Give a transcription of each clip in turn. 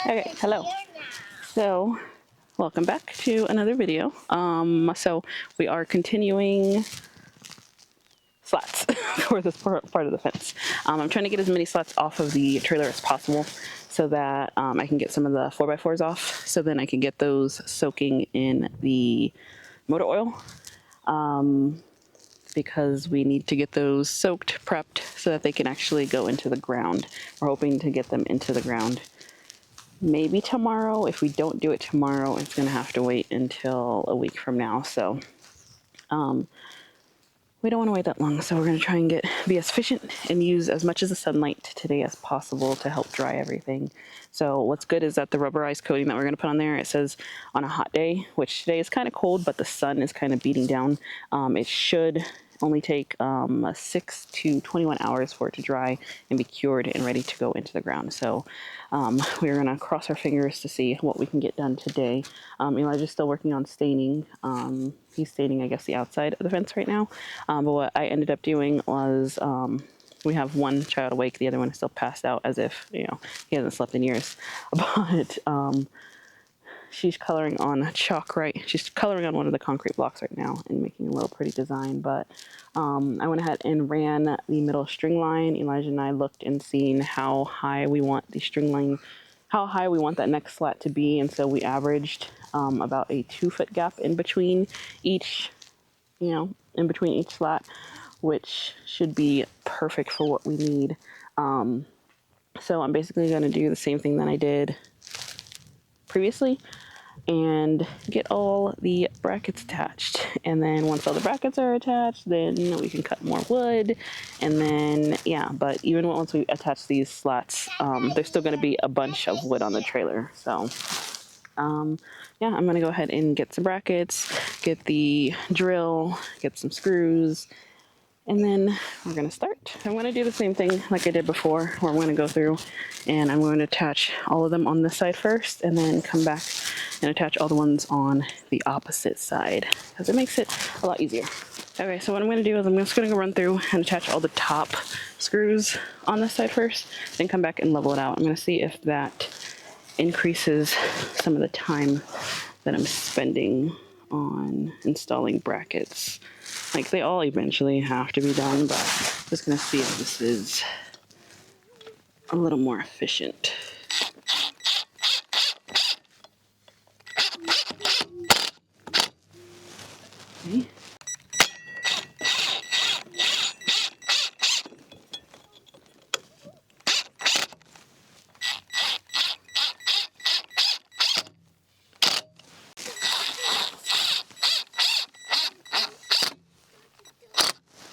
Okay, hello. So, welcome back to another video. So we are continuing slats for this part of the fence. I'm trying to get as many slats off of the trailer as possible so that I can get some of the 4x4s off, so then I can get those soaking in the motor oil. Because we need to get those soaked, prepped, so that they can actually go into the ground. We're hoping to get them into the ground maybe tomorrow. If we don't do it tomorrow, it's going to have to wait until a week from now. So we don't want to wait that long. So we're going to try and be as efficient and use as much of the sunlight today as possible to help dry everything. So what's good is that the rubberized coating that we're going to put on there, it says on a hot day, which today is kind of cold, but the sun is kind of beating down. It should only take 6 to 21 hours for it to dry and be cured and ready to go into the ground. So we're going to cross our fingers to see what we can get done today. Elijah's still working on staining. He's staining, I guess, the outside of the fence right now. But what I ended up doing was we have one child awake, the other one is still passed out as if, he hasn't slept in years. But she's coloring on chalk, right? She's coloring on one of the concrete blocks right now and making a little pretty design. But I went ahead and ran the middle string line. Elijah and I looked and seen how high we want the string line, how high we want that next slat to be. And so we averaged about a 2-foot gap in between each, in between each slat, which should be perfect for what we need. So I'm basically going to do the same thing that I did previously and get all the brackets attached. And then once all the brackets are attached, then we can cut more wood. And then, yeah, but even once we attach these slats, there's still going to be a bunch of wood on the trailer. So, yeah, I'm going to go ahead and get some brackets, get the drill, get some screws, and then we're going to start. I'm going to do the same thing like I did before, where I'm going to go through and I'm going to attach all of them on this side first and then come back and attach all the ones on the opposite side, because it makes it a lot easier. Okay, so what I'm going to do is I'm just going to go run through and attach all the top screws on this side first, then come back and level it out. I'm going to see if that increases some of the time that I'm spending on installing brackets. Like, they all eventually have to be done, but I'm just going to see if this is a little more efficient. Okay.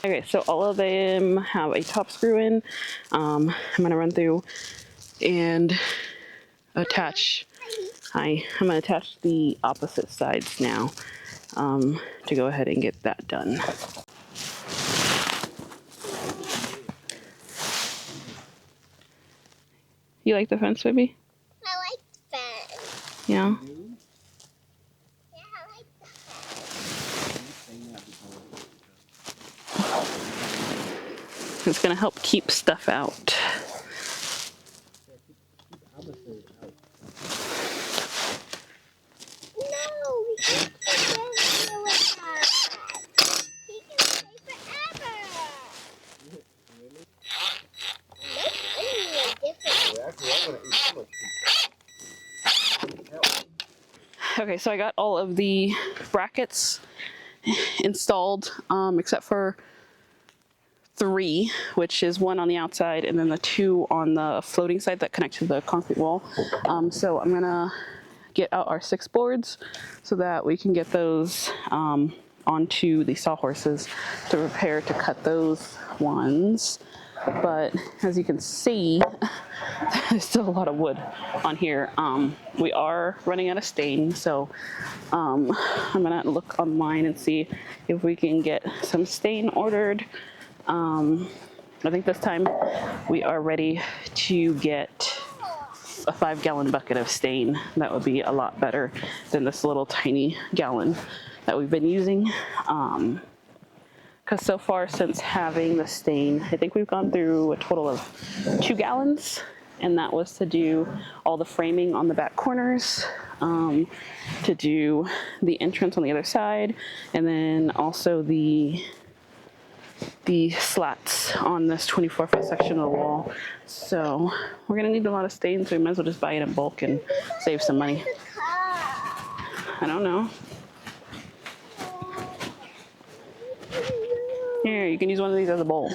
Okay, so all of them have a top screw in. I'm going to run through and attach. I'm going to attach the opposite sides now to go ahead and get that done. You like the fence, baby? I like the fence. Yeah. It's going to help keep stuff out. No, we can't stay with that. He can stay forever. Nope, I need a different. Okay, so I got all of the brackets installed, except for 3, which is 1 on the outside and then the 2 on the floating side that connect to the concrete wall. So I'm gonna get out our 6 boards so that we can get those onto the sawhorses to prepare to cut those ones. But as you can see, there's still a lot of wood on here. We are running out of stain, so I'm gonna look online and see if we can get some stain ordered. I think this time we are ready to get a 5-gallon bucket of stain. That would be a lot better than this little tiny gallon that we've been using. Because so far, since having the stain, I think we've gone through a total of 2 gallons and that was to do all the framing on the back corners, to do the entrance on the other side, and then also the slats on this 24-foot section of the wall. So we're gonna need a lot of stain, so we might as well just buy it in bulk and save some money. I don't know. Here, you can use one of these as a bowl.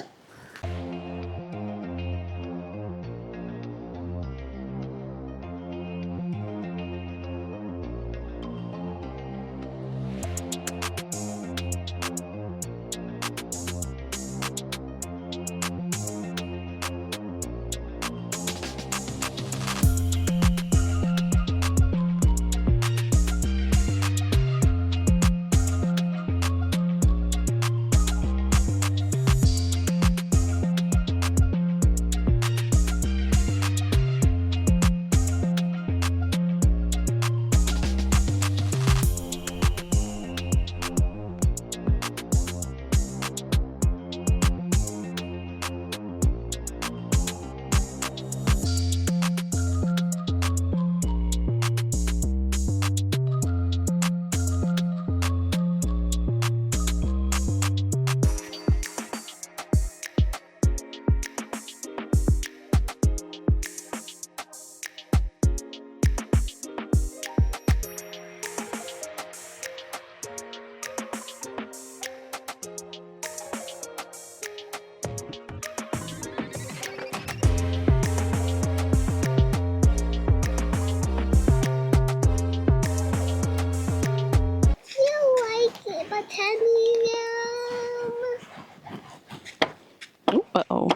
Oh, uh-oh.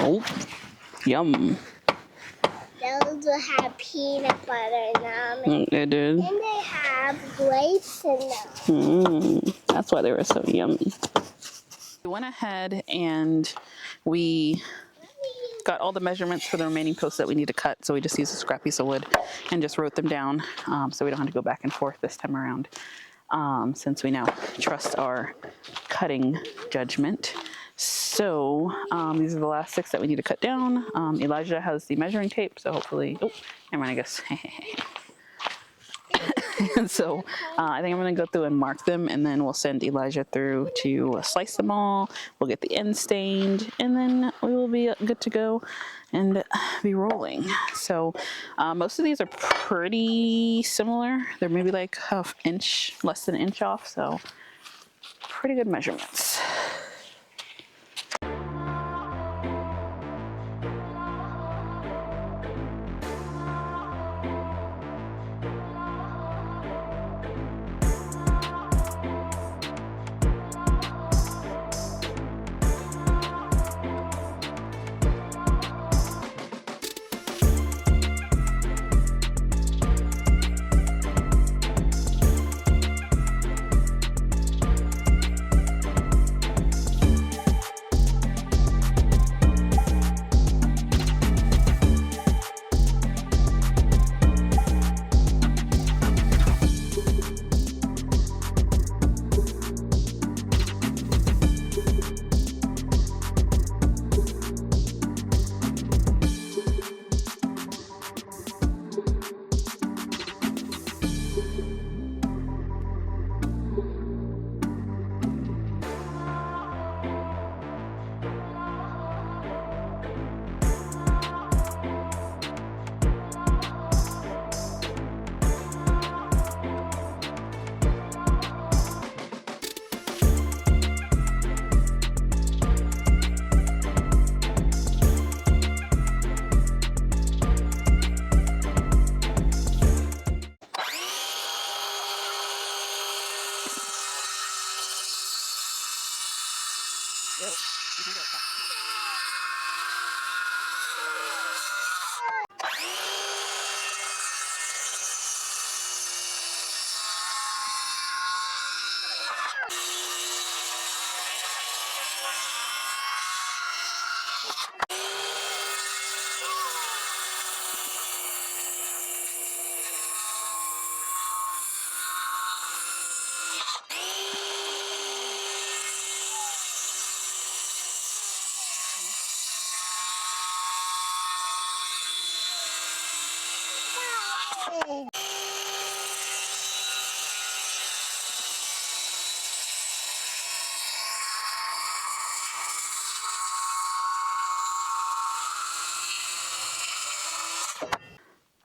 Oh, yum. Those will have peanut butter in them. It did. And they have grapes in them. That's why they were so yummy. We went ahead and we got all the measurements for the remaining posts that we need to cut. So we just used a scrap piece of wood and just wrote them down, so we don't have to go back and forth this time around, since we now trust our cutting judgment. So these are the last 6 that we need to cut down. Elijah has the measuring tape, so hopefully, oh, never mind, I guess. And so I think I'm going to go through and mark them, and then we'll send Elijah through to slice them all. We'll get the end stained, and then we will be good to go and be rolling. So most of these are pretty similar. They're maybe like half inch, less than an inch off, so pretty good measurements. Yep.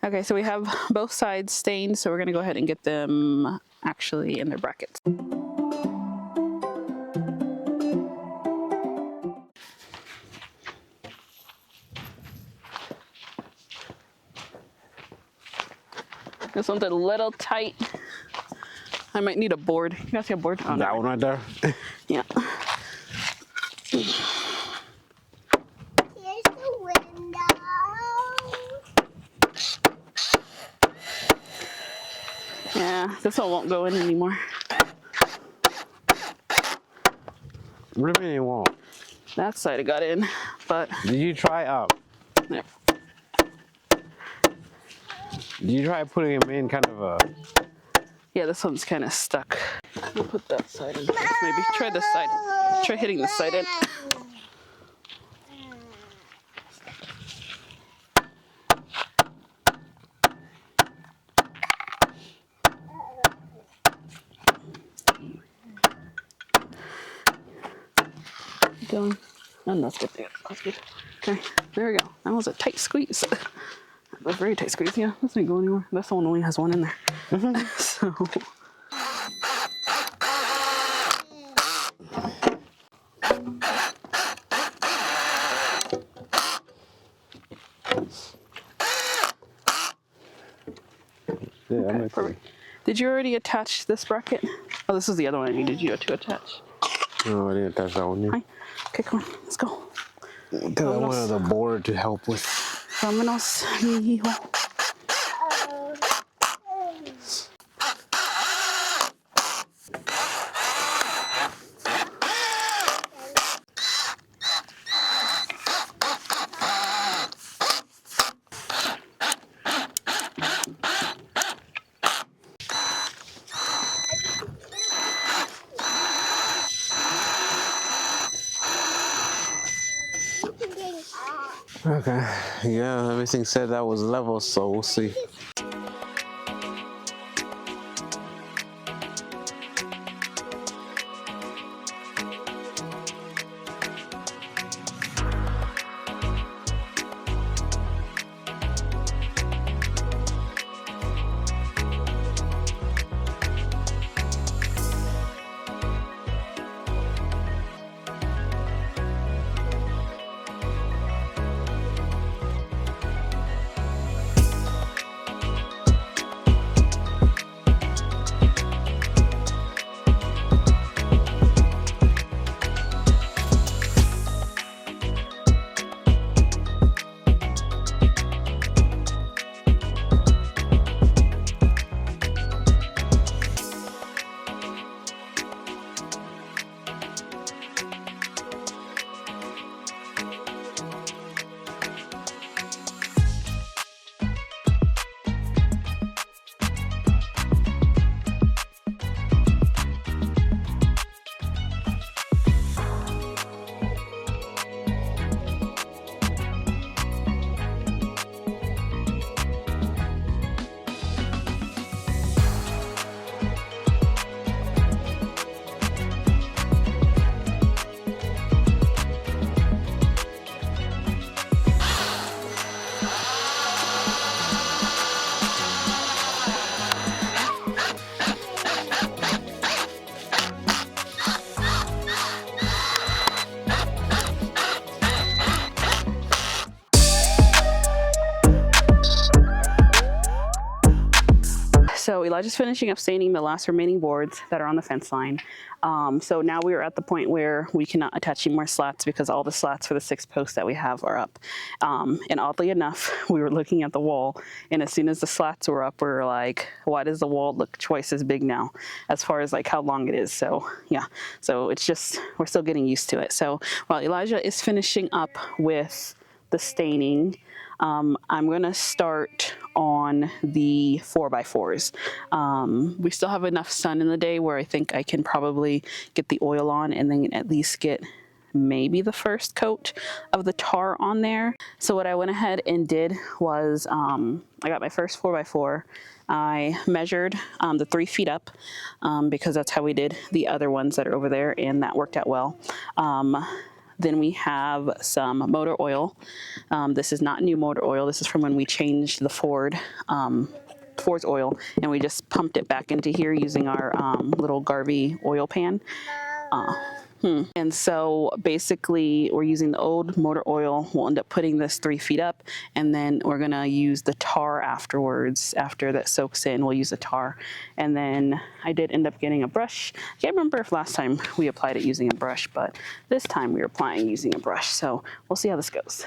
Okay, so we have both sides stained, so we're gonna go ahead and get them actually in their brackets. This one's a little tight. I might need a board. You guys see a board? Oh, that one right there? Yeah. Here's the window. Yeah, this one won't go in anymore. What do you mean it won't? That side I got in, but Did you try yeah. Did you try putting them in kind of a... Yeah, this one's kind of stuck. I'll put that side in first, maybe. Try this side. Try hitting this side in. Going. And that's good. That's good. Okay, there we go. That was a tight squeeze. A very tight squeeze. Yeah, this ain't going anywhere. This one only has one in there. So. Yeah, Okay, perfect. Did you already attach this bracket? Oh, this is the other one I needed you to attach. No, I didn't attach that one yet. Hi. Okay, come on. Let's go. Because I wanted the board to help with. Vámonos, mi hijo. Okay. Yeah, everything said that was level, so we'll see. So Elijah's finishing up staining the last remaining boards that are on the fence line. So now we are at the point where we cannot attach any more slats because all the slats for the 6 posts that we have are up. And oddly enough, we were looking at the wall, and as soon as the slats were up, we were like, why does the wall look twice as big now as far as like how long it is? So yeah, so it's just, we're still getting used to it. So while Elijah is finishing up with the staining, I'm gonna start on the 4x4s. We still have enough sun in the day where I think I can probably get the oil on and then at least get maybe the first coat of the tar on there. So what I went ahead and did was I got my first 4x4. I measured the 3 feet up Then we have some motor oil. This is not new motor oil. This is from when we changed the Ford's oil, and we just pumped it back into here using our little Garvey oil pan. And so basically we're using the old motor oil. We'll end up putting this 3 feet up, and then we're gonna use the tar afterwards. After that soaks in, we'll use the tar. And then I did end up getting a brush. I can't remember if last time we applied it using a brush, but this time we were applying using a brush. So we'll see how this goes.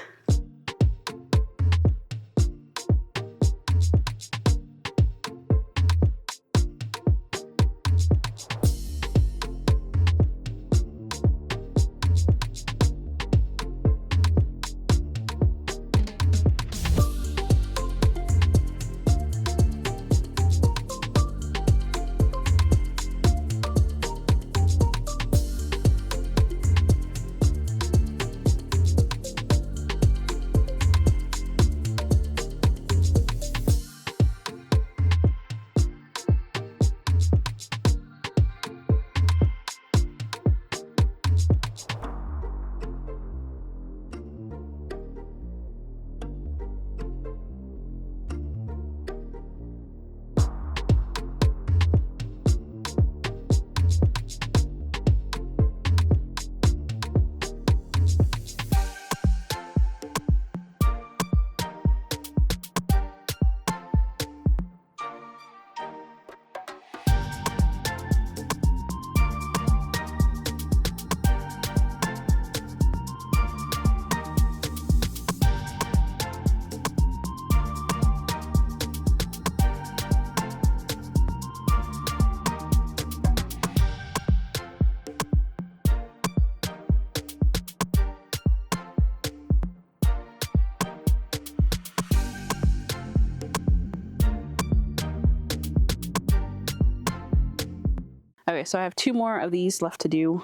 Okay, so I have 2 more of these left to do.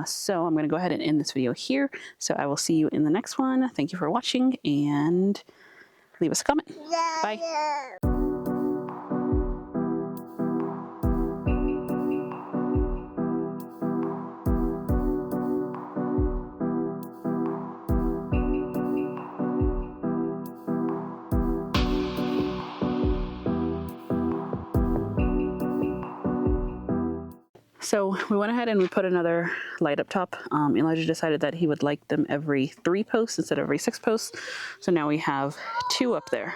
So I'm going to go ahead and end this video here. So I will see you in the next one. Thank you for watching, and leave us a comment. Bye. So we went ahead and we put another light up top. Elijah decided that he would like them every 3 posts instead of every 6 posts. So now we have 2 up there.